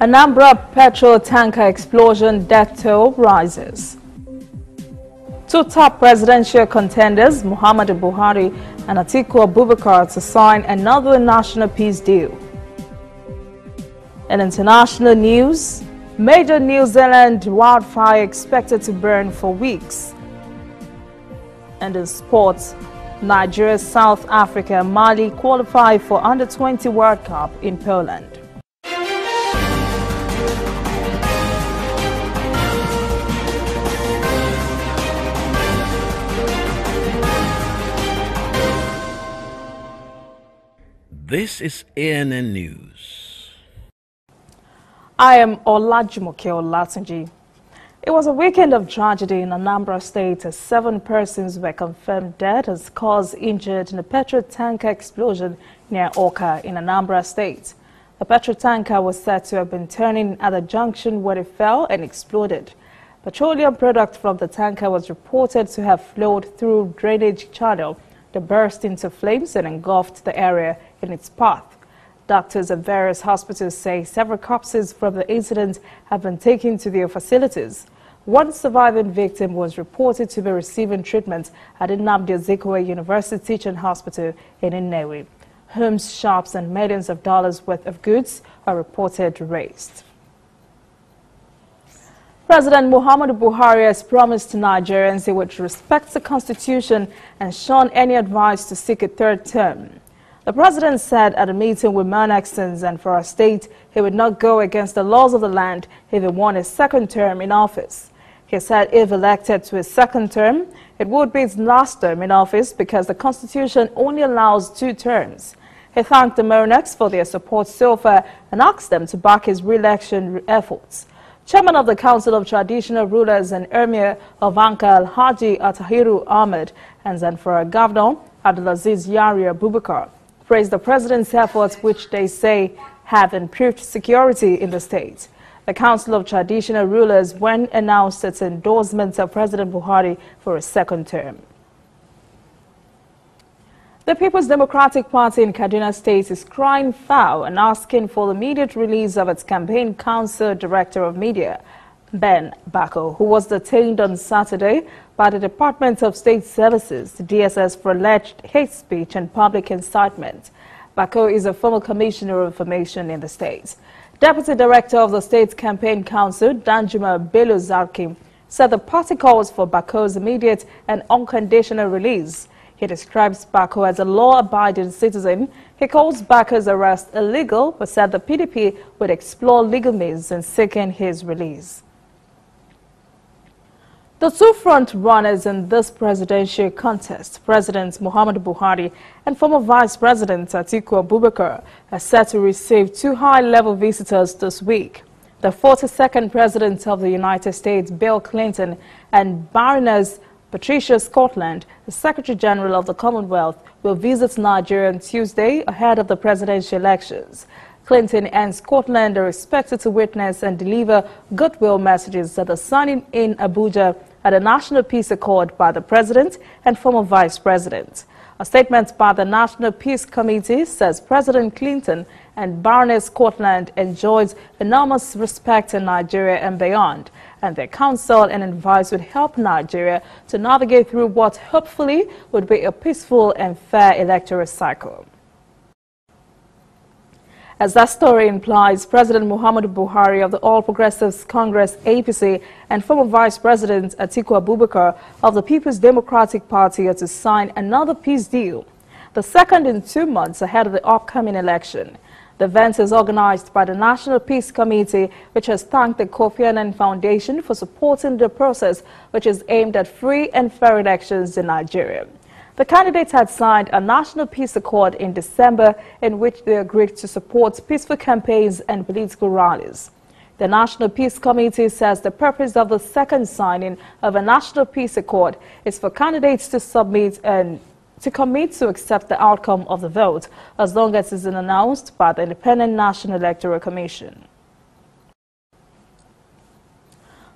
Anambra petrol tanker explosion, death toll rises. Two top presidential contenders, Muhammadu Buhari and Atiku Abubakar, to sign another national peace deal. In international news, major New Zealand wildfire expected to burn for weeks. And in sports, Nigeria, South Africa and Mali qualify for Under-20 World Cup in Poland. This is ANN News. I am Olajumoke Olatunji. It was a weekend of tragedy in Anambra State as 7 persons were confirmed dead and scores injured in a petrol tanker explosion near Awka in Anambra State. The petrol tanker was said to have been turning at the junction where it fell and exploded. Petroleum product from the tanker was reported to have flowed through drainage channel that burst into flames and engulfed the area in its path. Doctors at various hospitals say several corpses from the incident have been taken to their facilities. One surviving victim was reported to be receiving treatment at Nnamdi Azikiwe University Teaching Hospital in Nnewi. Homes, shops and millions of dollars worth of goods are reported razed. President Muhammadu Buhari has promised to Nigerians he would respect the Constitution and shun any advice to seek a third term. The president said at a meeting with monarchs and for our state he would not go against the laws of the land if he won a second term in office. He said if elected to a second term, it would be his last term in office because the Constitution only allows 2 terms. He thanked the monarchs for their support so far and asked them to back his re-election efforts. Chairman of the Council of Traditional Rulers and Emir of Ankara, Haji Atahiru Ahmed, and Zamfara Governor Abdulaziz Yari Abubakar praised the president's efforts, which they say have improved security in the state. The Council of Traditional Rulers when announced its endorsement of President Buhari for a second term. The People's Democratic Party in Kaduna State is crying foul and asking for the immediate release of its campaign council director of media, Ben Bako, who was detained on Saturday by the Department of State Services, the DSS, for alleged hate speech and public incitement. Bako is a former commissioner of information in the state. Deputy Director of the State Campaign Council, Danjuma Bello Zarki, said the party calls for Bako's immediate and unconditional release. He describes Bako as a law-abiding citizen. He calls Bako's arrest illegal, but said the PDP would explore legal means in seeking his release. The 2 front-runners in this presidential contest, President Muhammadu Buhari and former Vice President Atiku Abubakar, are set to receive 2 high-level visitors this week. The 42nd President of the United States, Bill Clinton, and Baroness Patricia Scotland, the Secretary General of the Commonwealth, will visit Nigeria on Tuesday ahead of the presidential elections. Clinton and Scotland are expected to witness and deliver goodwill messages at the signing in Abuja at a National Peace Accord by the President and former Vice President. A statement by the National Peace Committee says President Clinton and Baroness Scotland enjoys enormous respect in Nigeria and beyond, and their counsel and advice would help Nigeria to navigate through what hopefully would be a peaceful and fair electoral cycle. As that story implies, President Muhammadu Buhari of the All Progressives Congress APC and former Vice President Atiku Abubakar of the People's Democratic Party are to sign another peace deal, the second in 2 months ahead of the upcoming election. The event is organized by the National Peace Committee, which has thanked the Kofi Annan Foundation for supporting the process, which is aimed at free and fair elections in Nigeria. The candidates had signed a National Peace Accord in December in which they agreed to support peaceful campaigns and political rallies. The National Peace Committee says the purpose of the second signing of a National Peace Accord is for candidates to submit and to commit to accept the outcome of the vote as long as it is announced by the Independent National Electoral Commission.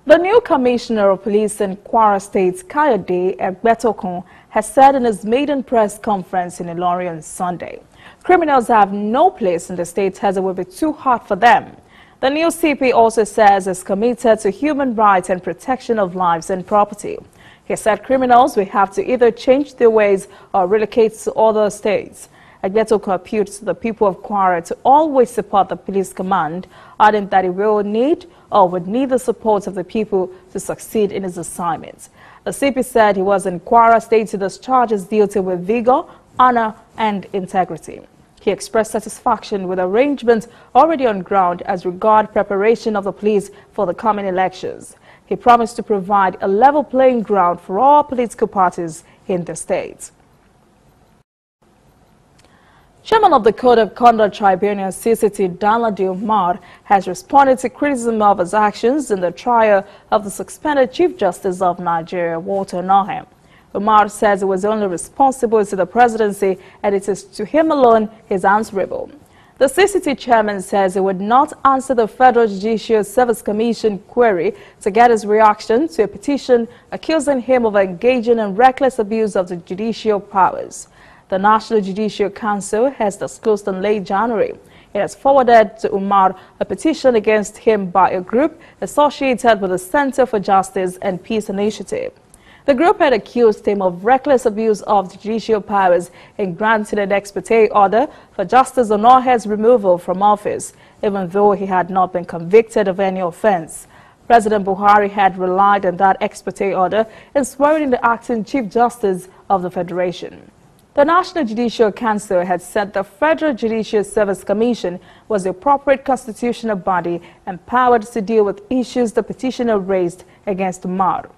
The new Commissioner of Police in Kwara State, Kayode Egbetokun, has said in his maiden press conference in Ilorin on Sunday, criminals have no place in the state as it will be too hard for them. The new CP also says is committed to human rights and protection of lives and property. He said criminals will have to either change their ways or relocate to other states. Agbetoko appealed to the people of Kwara to always support the police command, adding that he will need or would need the support of the people to succeed in his assignments. The CP said he was in Kwara State to discharge his duty with vigor, honor and integrity. He expressed satisfaction with arrangements already on ground as regard preparation of the police for the coming elections. He promised to provide a level playing ground for all political parties in the state. Chairman of the Code of Conduct Tribunal, CCT Danladi Umar, has responded to criticism of his actions in the trial of the suspended Chief Justice of Nigeria, Walter Nahem. Umar says he was only responsible to the presidency and it is to him alone he is answerable. The CCT chairman says he would not answer the Federal Judicial Service Commission query to get his reaction to a petition accusing him of engaging in reckless abuse of the judicial powers. The National Judicial Council has disclosed in late January. It has forwarded to Umar a petition against him by a group associated with the Center for Justice and Peace Initiative. The group had accused him of reckless abuse of the judicial powers in granting an ex parte order for Justice Onohe's removal from office, even though he had not been convicted of any offense. President Buhari had relied on that ex parte order in swearing in the acting Chief Justice of the Federation. The National Judicial Council had said the Federal Judicial Service Commission was the appropriate constitutional body empowered to deal with issues the petitioner raised against Umar.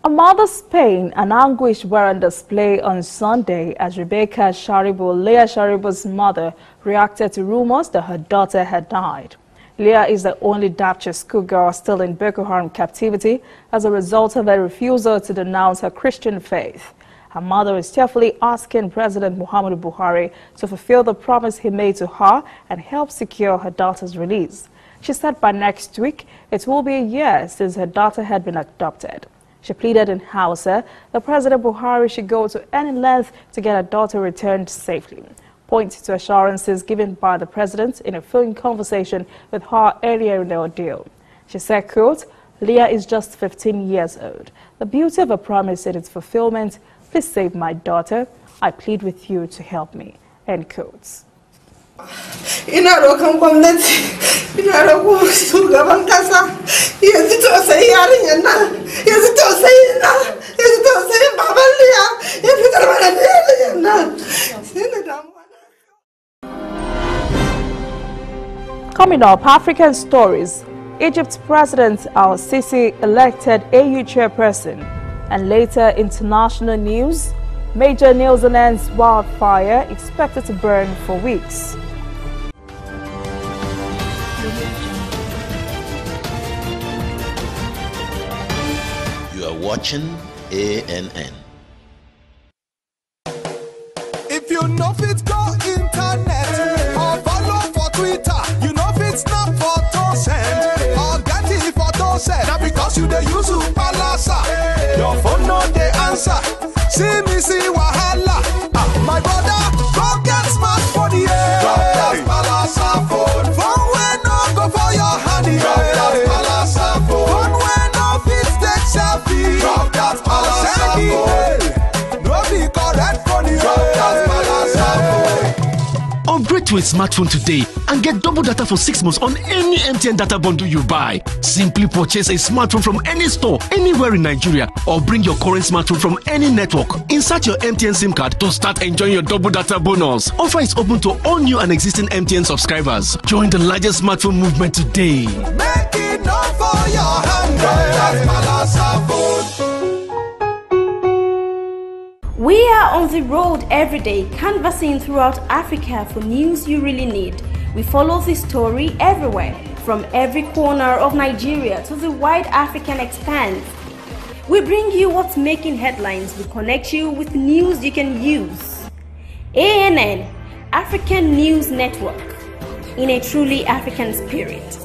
A mother's pain and anguish were on display on Sunday as Rebecca Sharibu, Leah Sharibu's mother, reacted to rumors that her daughter had died. Leah is the only Dapchi schoolgirl still in Boko Haram captivity as a result of her refusal to denounce her Christian faith. Her mother is tearfully asking President Muhammadu Buhari to fulfill the promise he made to her and help secure her daughter's release. She said by next week it will be a year since her daughter had been adopted. She pleaded in Hausa that President Buhari should go to any length to get her daughter returned safely, pointing to assurances given by the president in a phone conversation with her earlier in the ordeal. She said, quote, "Leah is just 15 years old. The beauty of a promise and its fulfillment. Please save my daughter. I plead with you to help me." End quotes. Ina roƙon gwamnati, ina roƙon shugaban ƙasa, yanzu tausayi yarinyar nan, yanzu tausayi na, yanzu tausayin baban Liya, ya fitar mana da yarinyar nan. Sai na damuwa na. Coming up, African stories. Egypt's President Al-Sisi elected AU chairperson. And later, international news. Major New Zealand's wildfire expected to burn for weeks. You are watching ANN. If you know fit go internet or follow for Twitter, you know fit snap photo send or get it photo send. Now because you dey use Palasa, your phone no dey answer. See me see wahala. My brother, go get smartphone, yeah. Drop that Palasa phone. Phone wey no go for your hand, yeah. Drop that Palasa phone. Phone wey no fit take selfie. Drop that Palasa phone. No be correct phone, yeah. Drop that Palasa phone. Upgrade to a smartphone today and get double data for 6 months on any MTN data bundle you buy. Simply purchase a smartphone from any store, anywhere in Nigeria, or bring your current smartphone from any network. Insert your MTN SIM card to start enjoying your double data bonus. Offer is open to all new and existing MTN subscribers. Join the largest smartphone movement today. Make it not for your hand, that's Palasa phone. We are on the road every day, canvassing throughout Africa for news you really need. We follow this story everywhere, from every corner of Nigeria to the wide African expanse. We bring you what's making headlines. We connect you with news you can use. ANN, African News Network, in a truly African spirit.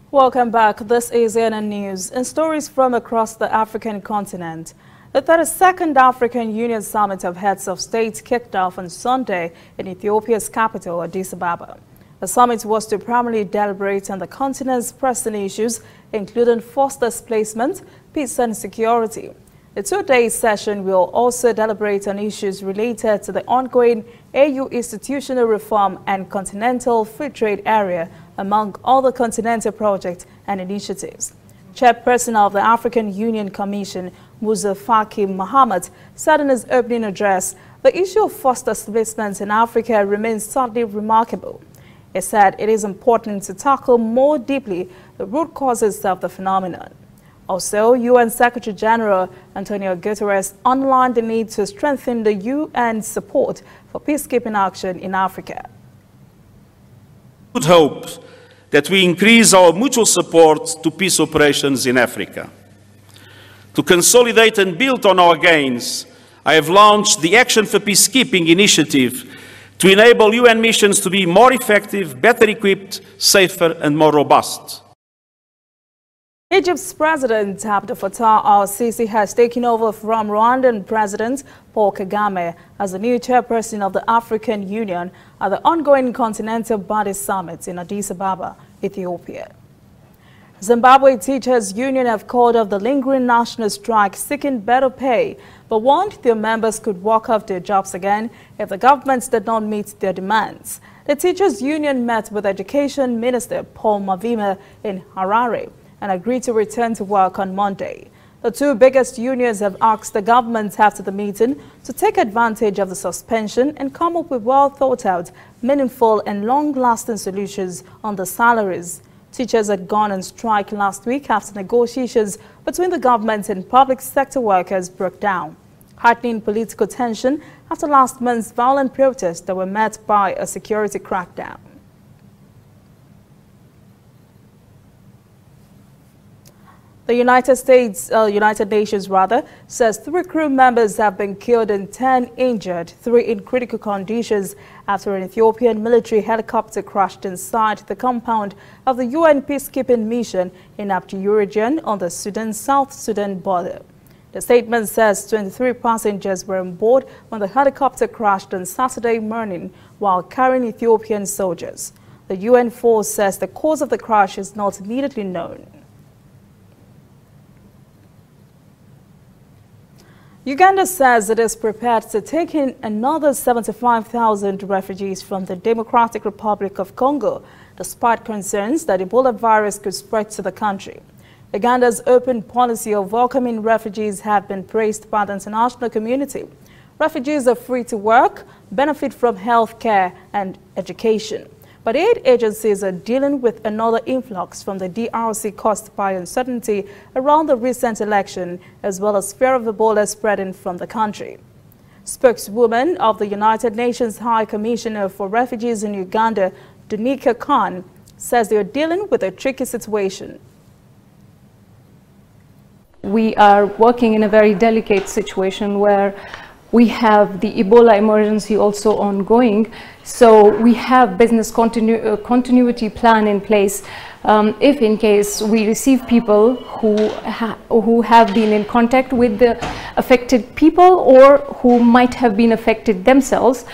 Welcome back. This is ANN News and stories from across the African continent. The 32nd African Union Summit of Heads of State kicked off on Sunday in Ethiopia's capital, Addis Ababa. The summit was to primarily deliberate on the continent's pressing issues, including forced displacement, peace and security. The two-day session will also deliberate on issues related to the ongoing AU institutional reform and continental free trade area, among other continental projects and initiatives. Chairperson of the African Union Commission, Musa Faki Mohammed, said in his opening address, the issue of forced displacement in Africa remains certainly remarkable. He said it is important to tackle more deeply the root causes of the phenomenon. Also, UN Secretary General Antonio Guterres underlined the need to strengthen the UN support for peacekeeping action in Africa. Good hope that we increase our mutual support to peace operations in Africa. To consolidate and build on our gains, I have launched the Action for Peacekeeping initiative to enable UN missions to be more effective, better equipped, safer and more robust. Egypt's President Abdel Fattah al-Sisi has taken over from Rwandan President Paul Kagame as the new chairperson of the African Union at the ongoing Continental Body Summit in Addis Ababa, Ethiopia. Zimbabwe Teachers Union have called off the lingering national strike seeking better pay, but warned their members could walk off their jobs again if the government did not meet their demands. The Teachers Union met with Education Minister Paul Mavima in Harare and agreed to return to work on Monday. The two biggest unions have asked the government after the meeting to take advantage of the suspension and come up with well-thought-out, meaningful and long-lasting solutions on the salaries. Teachers had gone on strike last week after negotiations between the government and public sector workers broke down, heightening political tension after last month's violent protests that were met by a security crackdown. The United Nations says 3 crew members have been killed and 10 injured, 3 in critical conditions after an Ethiopian military helicopter crashed inside the compound of the UN peacekeeping mission in Abdi region on the Sudan-South Sudan border. The statement says 23 passengers were on board when the helicopter crashed on Saturday morning while carrying Ethiopian soldiers. The UN force says the cause of the crash is not immediately known. Uganda says it is prepared to take in another 75,000 refugees from the Democratic Republic of Congo, despite concerns that Ebola virus could spread to the country. Uganda's open policy of welcoming refugees have been praised by the international community. Refugees are free to work, benefit from health care and education. But aid agencies are dealing with another influx from the DRC caused by uncertainty around the recent election, as well as fear of Ebola spreading from the country. Spokeswoman of the United Nations High Commissioner for Refugees in Uganda, Danica Khan, says they are dealing with a tricky situation. We are working in a very delicate situation where we have the Ebola emergency also ongoing, so we have business continuity plan in place if in case we receive people who have been in contact with the affected people or who might have been affected themselves,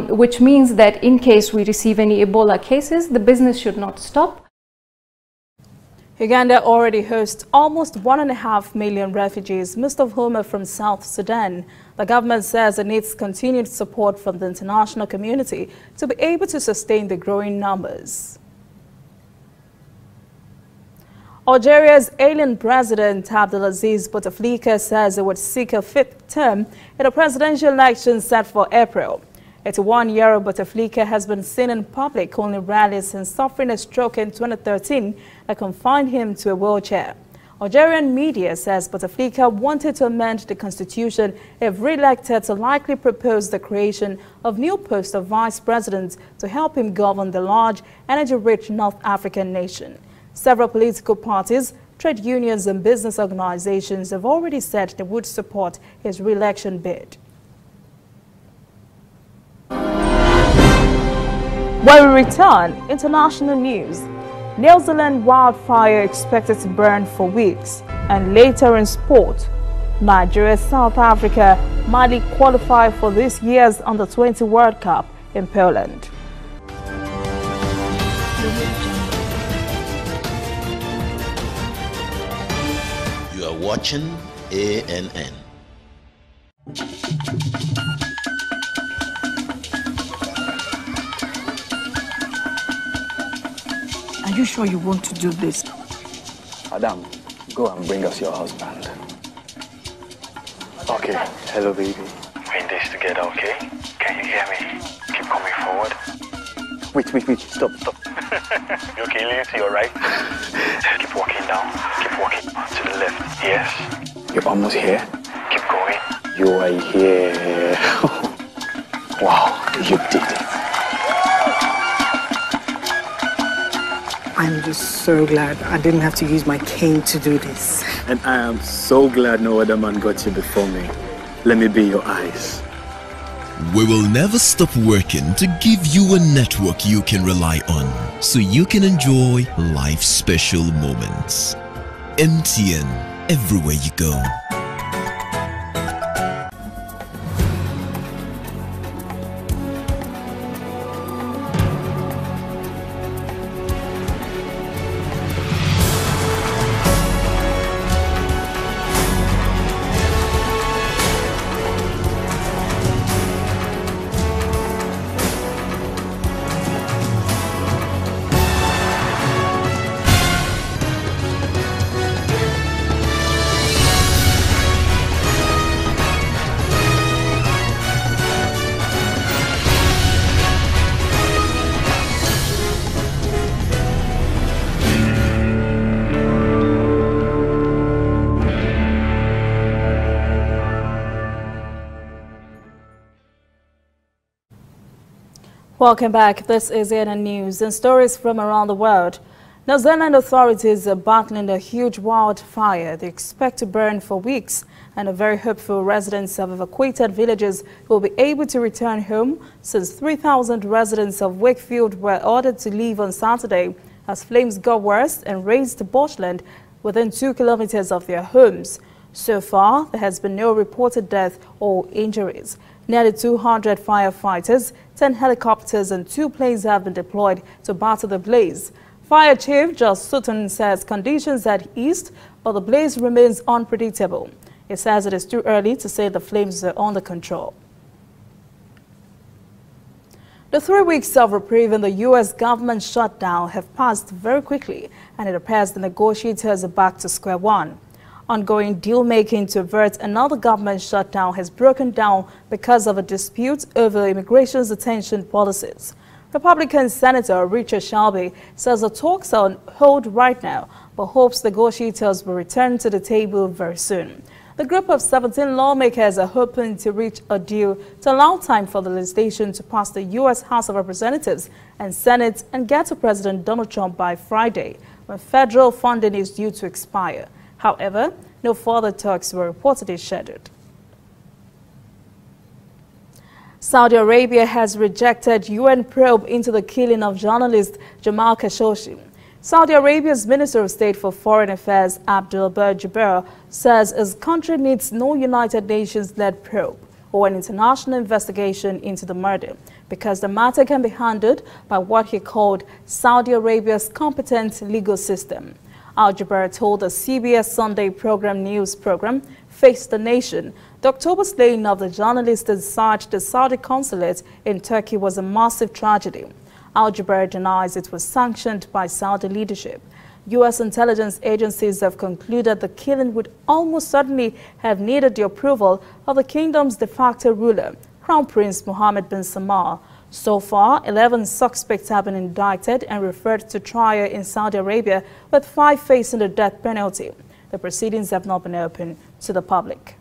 which means that in case we receive any Ebola cases, the business should not stop. Uganda already hosts almost 1.5 million refugees, most of whom are from South Sudan. The government says it needs continued support from the international community to be able to sustain the growing numbers. Algeria's alien president Abdelaziz Bouteflika says he would seek a 5th term in a presidential election set for April. 81-year-old Bouteflika has been seen in public only rarely since suffering a stroke in 2013 that confined him to a wheelchair. Algerian media says Bouteflika wanted to amend the constitution if re-elected to likely propose the creation of new post of vice president to help him govern the large, energy-rich North African nation. Several political parties, trade unions and business organizations have already said they would support his re-election bid. When we return, international news. New Zealand wildfire expected to burn for weeks. And later in sport, Nigeria, South Africa, Mali qualify for this year's Under-20 World Cup in Poland. You are watching ANN. Are you sure you want to do this? Madam, go and bring us your husband. Okay, hello baby. We're in this together, okay? Can you hear me? Keep coming forward. Wait, stop. You okay, lean to your right. Keep walking down. Keep walking to the left. Yes. You're almost here. Keep going. You are here. Wow, you did it. I'm just so glad I didn't have to use my cane to do this. And I am so glad no other man got you before me. Let me be your eyes. We will never stop working to give you a network you can rely on so you can enjoy life's special moments. MTN, everywhere you go. Welcome back. This is ANN News and stories from around the world. New Zealand authorities are battling a huge wildfire they expect to burn for weeks, and are very hopeful residents of evacuated villages will be able to return home, since 3,000 residents of Wakefield were ordered to leave on Saturday as flames got worse and razed bushland within 2 kilometers of their homes. So far, there has been no reported death or injuries. Nearly 200 firefighters, 10 helicopters and 2 planes have been deployed to battle the blaze. Fire Chief Josh Sutton says conditions had eased, but the blaze remains unpredictable. He says it is too early to say the flames are under control. The 3 weeks of reprieve in the U.S. government shutdown have passed very quickly, and it appears the negotiators are back to square one. Ongoing deal-making to avert another government shutdown has broken down because of a dispute over immigration's detention policies. Republican Senator Richard Shelby says the talks are on hold right now, but hopes negotiators will return to the table very soon. The group of 17 lawmakers are hoping to reach a deal to allow time for the legislation to pass the U.S. House of Representatives and Senate and get to President Donald Trump by Friday, when federal funding is due to expire. However, no further talks were reportedly scheduled. Saudi Arabia has rejected UN probe into the killing of journalist Jamal Khashoggi. Saudi Arabia's Minister of State for Foreign Affairs, Abdul Jubeir, says his country needs no United Nations-led probe or an international investigation into the murder, because the matter can be handled by what he called Saudi Arabia's competent legal system. Al-Jubeir told the CBS Sunday news program, Face the Nation, the October slaying of the journalist inside the Saudi consulate in Turkey was a massive tragedy. Al-Jubeir denies it was sanctioned by Saudi leadership. U.S. intelligence agencies have concluded the killing would almost certainly have needed the approval of the kingdom's de facto ruler, Crown Prince Mohammed bin Salman. So far, 11 suspects have been indicted and referred to trial in Saudi Arabia, with 5 facing the death penalty. The proceedings have not been open to the public.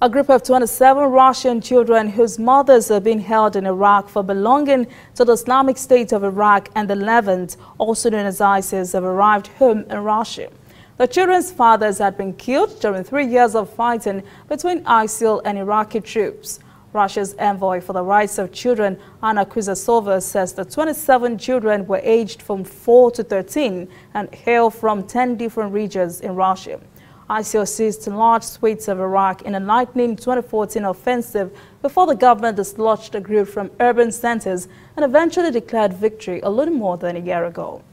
A group of 27 Russian children whose mothers are being held in Iraq for belonging to the Islamic State of Iraq and the Levant, also known as ISIL, have arrived home in Russia. The children's fathers had been killed during 3 years of fighting between ISIL and Iraqi troops. Russia's envoy for the rights of children, Anna Kuzasova, says the 27 children were aged from 4 to 13 and hail from 10 different regions in Russia. ISIL seized large swathes of Iraq in a lightning 2014 offensive before the government dislodged the group from urban centers and eventually declared victory a little more than a year ago.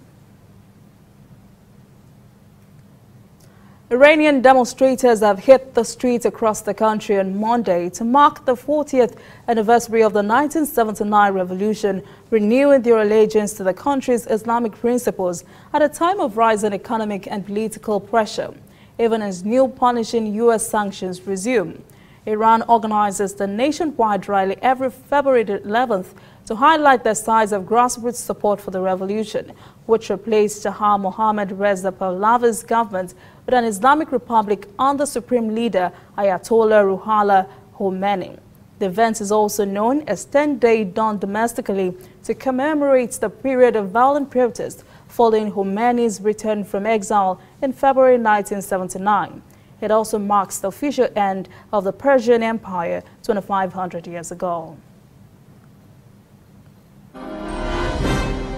Iranian demonstrators have hit the streets across the country on Monday to mark the 40th anniversary of the 1979 revolution, renewing their allegiance to the country's Islamic principles at a time of rising economic and political pressure, even as new punishing U.S. sanctions resume. Iran organizes the nationwide rally every February 11th to highlight the size of grassroots support for the revolution, which replaced Shah Mohammad Reza Pahlavi's government with an Islamic Republic under Supreme Leader Ayatollah Ruhollah Khomeini. The event is also known as 10-Day Dawn domestically to commemorate the period of violent protest following Khomeini's return from exile in February 1979. It also marks the official end of the Persian Empire 2,500 years ago.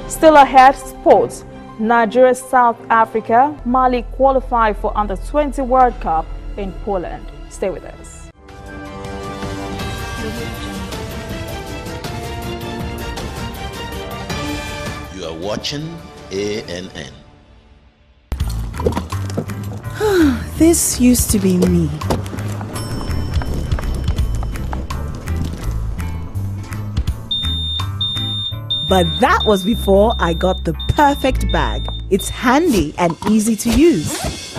Still ahead, sports. Nigeria, South Africa, Mali qualify for Under-20 World Cup in Poland. Stay with us. You are watching ANN. This used to be me. But that was before I got the perfect bag. It's handy and easy to use.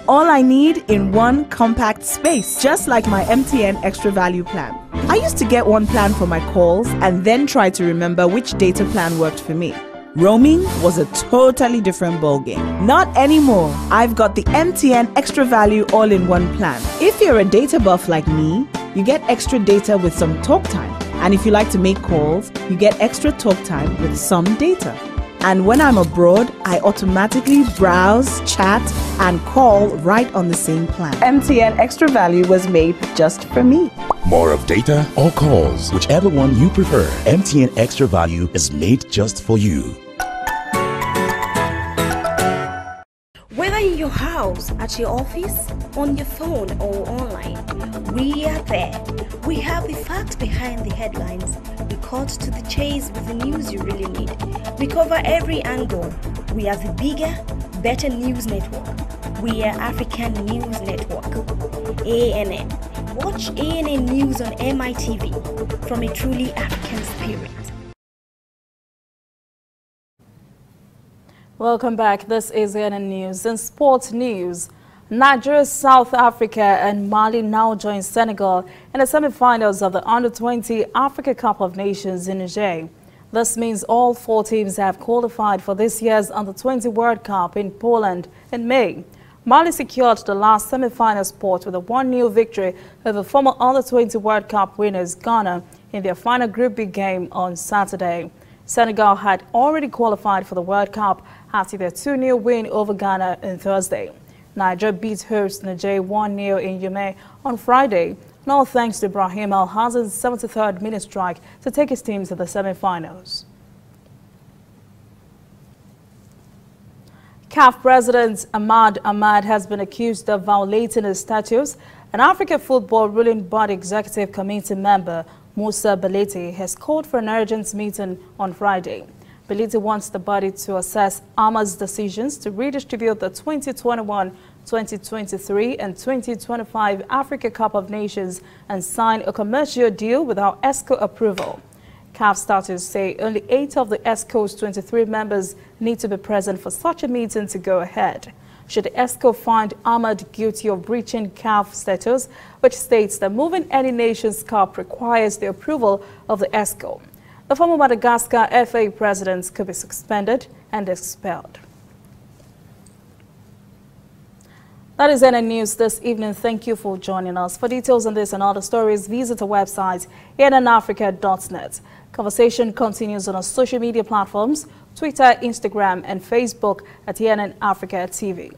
All I need in one compact space, just like my MTN Extra Value plan. I used to get one plan for my calls and then try to remember which data plan worked for me. Roaming was a totally different ballgame. Not anymore. I've got the MTN Extra Value all-in-one plan. If you're a data buff like me, you get extra data with some talk time. And if you like to make calls, you get extra talk time with some data. And when I'm abroad, I automatically browse, chat, and call right on the same plan. MTN Extra Value was made just for me. More of data or calls, whichever one you prefer. MTN Extra Value is made just for you. Whether in your house, at your office, on your phone or online, we are there. We have the facts behind the headlines. We cut to the chase with the news you really need. We cover every angle. We are the bigger, better news network. We are African News Network. ANN. Watch ANN News on MITV from a truly African spirit. Welcome back. This is ANN News. In sports news, Nigeria, South Africa and Mali now join Senegal in the semi-finals of the Under-20 Africa Cup of Nations in Niger. This means all 4 teams have qualified for this year's Under-20 World Cup in Poland in May. Mali secured the last semi-final spot with a 1-0 victory over former Under-20 World Cup winners Ghana in their final Group B game on Saturday. Senegal had already qualified for the World Cup after their 2-0 win over Ghana on Thursday. Nigeria beat host Niger 1-0 in Yamé on Friday, and all thanks to Ibrahim Al-Hassan's 73rd minute strike to take his team to the semi-finals. CAF President Ahmad has been accused of violating his statutes. An African Football Ruling Body Executive Committee member, Musa Belete, has called for an urgent meeting on Friday. Belete wants the body to assess Ahmad's decisions to redistribute the 2021, 2023 and 2025 Africa Cup of Nations and sign a commercial deal without ESCO approval. CAF statutes say only 8 of the ESCO's 23 members need to be present for such a meeting to go ahead. Should the ESCO find Ahmad guilty of breaching CAF statutes, which states that moving any nation's cup requires the approval of the ESCO, the former Madagascar FA president could be suspended and expelled. That is ANN News this evening. Thank you for joining us. For details on this and other stories, visit our website, annafrica.net. Conversation continues on our social media platforms, Twitter, Instagram, and Facebook at ANN Africa TV.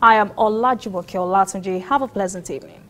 I am Olajumoke Olatunji. Have a pleasant evening.